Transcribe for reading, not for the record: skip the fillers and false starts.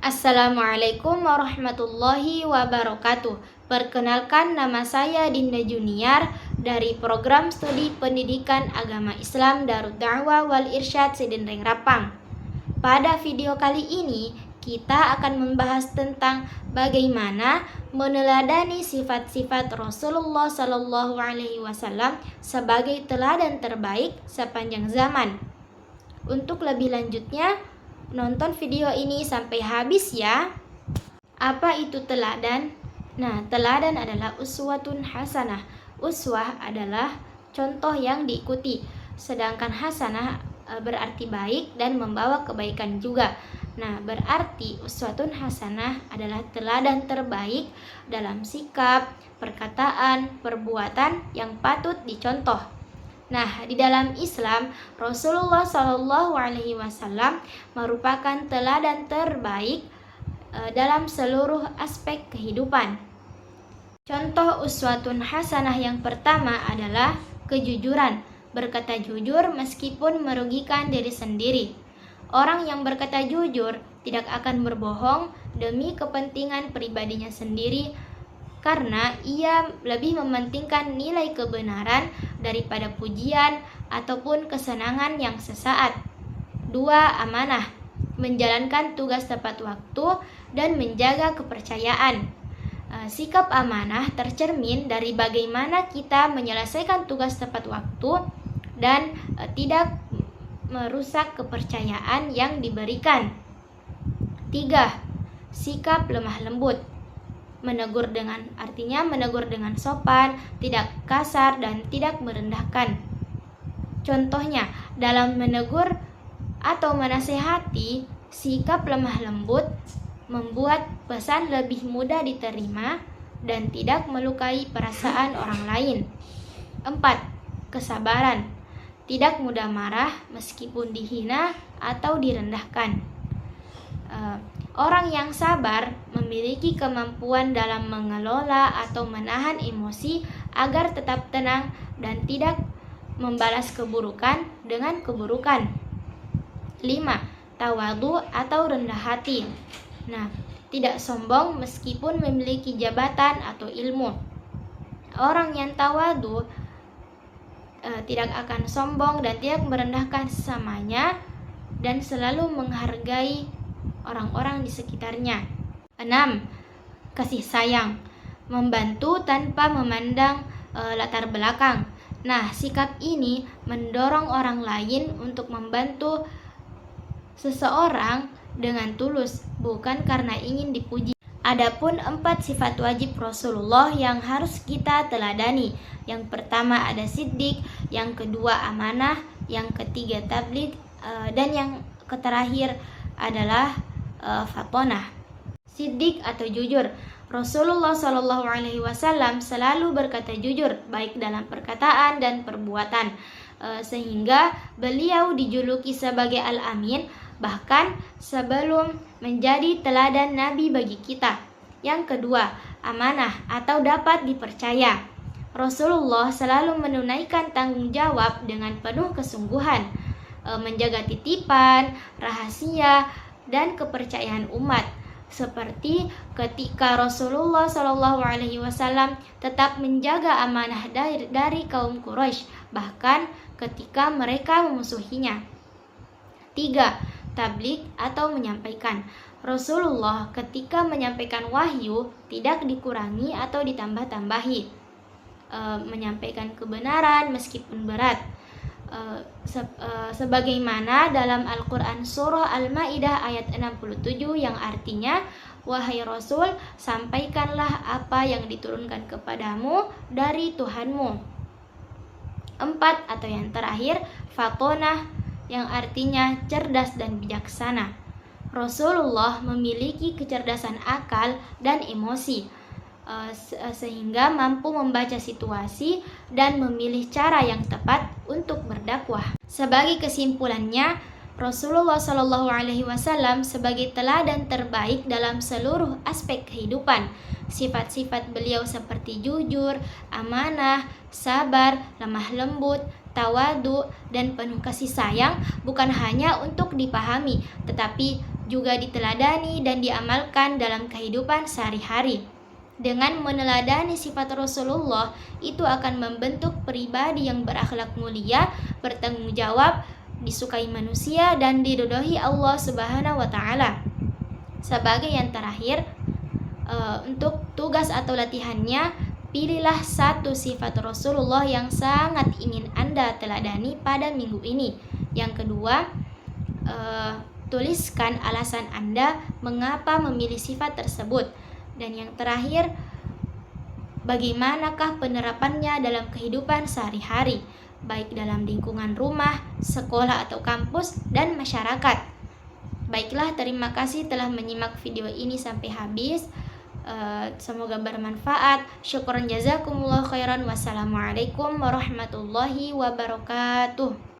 Assalamualaikum warahmatullahi wabarakatuh. Perkenalkan, nama saya Dinda Junior dari Program Studi Pendidikan Agama Islam Darud Da'wah wal Irsyad Sedenreng Rapang. Pada video kali ini kita akan membahas tentang bagaimana meneladani sifat-sifat Rasulullah Sallallahu Alaihi Wasallam sebagai teladan terbaik sepanjang zaman. Untuk lebih lanjutnya, nonton video ini sampai habis ya. Apa itu teladan? Nah, teladan adalah uswatun hasanah. Uswah adalah contoh yang diikuti, sedangkan hasanah berarti baik dan membawa kebaikan juga. Nah, berarti uswatun hasanah adalah teladan terbaik dalam sikap, perkataan, perbuatan yang patut dicontoh. Nah, di dalam Islam, Rasulullah Shallallahu Alaihi Wasallam merupakan teladan terbaik dalam seluruh aspek kehidupan. Contoh uswatun hasanah yang pertama adalah kejujuran, berkata jujur meskipun merugikan diri sendiri. Orang yang berkata jujur tidak akan berbohong demi kepentingan pribadinya sendiri, karena ia lebih mementingkan nilai kebenaran daripada pujian ataupun kesenangan yang sesaat. 2. Amanah, menjalankan tugas tepat waktu dan menjaga kepercayaan. Sikap amanah tercermin dari bagaimana kita menyelesaikan tugas tepat waktu dan tidak merusak kepercayaan yang diberikan. 3. Sikap lemah lembut, menegur dengan sopan, tidak kasar dan tidak merendahkan. Contohnya, dalam menegur atau menasehati, sikap lemah lembut membuat pesan lebih mudah diterima dan tidak melukai perasaan orang lain. 4. Kesabaran, tidak mudah marah meskipun dihina atau direndahkan. Orang yang sabar memiliki kemampuan dalam mengelola atau menahan emosi agar tetap tenang dan tidak membalas keburukan dengan keburukan. 5. Tawadhu atau rendah hati. Nah, tidak sombong meskipun memiliki jabatan atau ilmu. Orang yang tawadhu tidak akan sombong dan tidak merendahkan sesamanya dan selalu menghargai orang-orang di sekitarnya. 6. Kasih sayang, membantu tanpa memandang latar belakang. Nah, sikap ini mendorong orang lain untuk membantu seseorang dengan tulus, bukan karena ingin dipuji. Adapun 4 sifat wajib Rasulullah yang harus kita teladani. Yang pertama ada siddiq, yang kedua amanah, yang ketiga tabligh, dan yang terakhir adalah fatonah. Siddiq atau jujur. Rasulullah Shallallahu Alaihi Wasallam selalu berkata jujur, baik dalam perkataan dan perbuatan, sehingga beliau dijuluki sebagai Al-Amin, bahkan sebelum menjadi teladan Nabi bagi kita. Yang kedua, amanah atau dapat dipercaya. Rasulullah selalu menunaikan tanggung jawab dengan penuh kesungguhan, menjaga titipan, rahasia, dan kepercayaan umat, seperti ketika Rasulullah Shallallahu Alaihi Wasallam tetap menjaga amanah dari kaum Quraisy, bahkan ketika mereka memusuhinya. 3. Tabligh atau menyampaikan. Rasulullah ketika menyampaikan wahyu tidak dikurangi atau ditambah-tambahi, menyampaikan kebenaran meskipun berat. Sebagaimana dalam Al-Quran surah Al-Ma'idah ayat 67 yang artinya, wahai Rasul, sampaikanlah apa yang diturunkan kepadamu dari Tuhanmu. 4. Atau yang terakhir, fatonah, yang artinya cerdas dan bijaksana. Rasulullah memiliki kecerdasan akal dan emosi, sehingga mampu membaca situasi dan memilih cara yang tepat untuk berdakwah. Sebagai kesimpulannya, Rasulullah Shallallahu Alaihi Wasallam sebagai teladan terbaik dalam seluruh aspek kehidupan. Sifat-sifat beliau seperti jujur, amanah, sabar, lemah lembut, tawadu, dan penuh kasih sayang bukan hanya untuk dipahami, tetapi juga diteladani dan diamalkan dalam kehidupan sehari-hari. Dengan meneladani sifat Rasulullah, itu akan membentuk pribadi yang berakhlak mulia, bertanggung jawab, disukai manusia, dan diridhoi Allah Subhanahu wa Ta'ala. Sebagai yang terakhir, untuk tugas atau latihannya, pilihlah satu sifat Rasulullah yang sangat ingin Anda teladani pada minggu ini. Yang kedua, tuliskan alasan Anda mengapa memilih sifat tersebut. Dan yang terakhir, bagaimanakah penerapannya dalam kehidupan sehari-hari, baik dalam lingkungan rumah, sekolah atau kampus, dan masyarakat. Baiklah, terima kasih telah menyimak video ini sampai habis. Semoga bermanfaat. Syukran jazakumullah khairan. Wassalamualaikum warahmatullahi wabarakatuh.